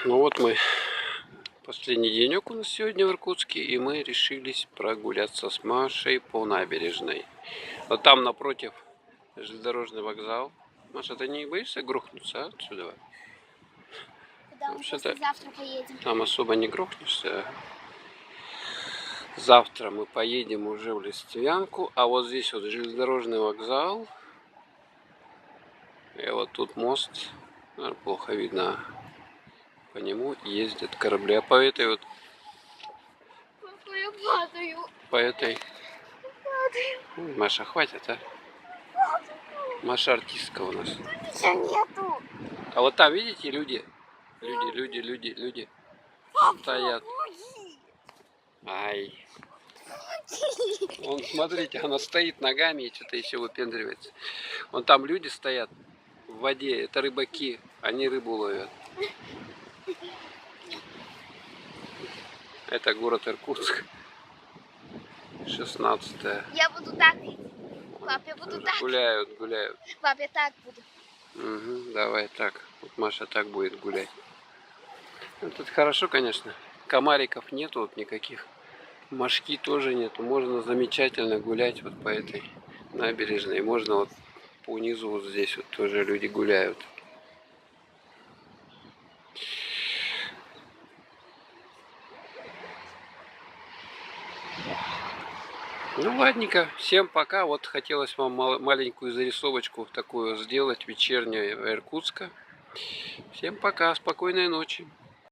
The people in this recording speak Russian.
Ну вот мы, последний денек у нас сегодня в Иркутске, и мы решились прогуляться с Машей по набережной. Вот там напротив железнодорожный вокзал. Маша, ты не боишься грохнуться отсюда? Куда мы послезавтра поедем? Там особо не грохнешься. Завтра мы поедем уже в Листвянку, а вот здесь вот железнодорожный вокзал. И вот тут мост, плохо видно, по нему ездят корабли. А по этой вот... Папа, я падаю. По этой... Падаю. Маша, хватит, а? Маша артистка у нас. Ничего нету. А вот там, видите, люди? Люди. Папа, Стоят. помоги. Ай. Вон, смотрите, она стоит ногами и что-то еще выпендривается. Вон там люди стоят в воде. Это рыбаки. Они рыбу ловят. Это город Иркутск. 16-е. Я буду так. Пап, я буду так. Гуляют. Пап, я так буду. Угу, давай так. Вот Маша так будет гулять. Ну, тут хорошо, конечно. Комариков нету вот никаких. Мошки тоже нету. Можно замечательно гулять вот по этой набережной. Можно вот по низу вот здесь вот тоже люди гуляют. Ну ладненько, всем пока. Вот хотелось вам маленькую зарисовочку такую сделать вечернюю Иркутска. Всем пока, спокойной ночи.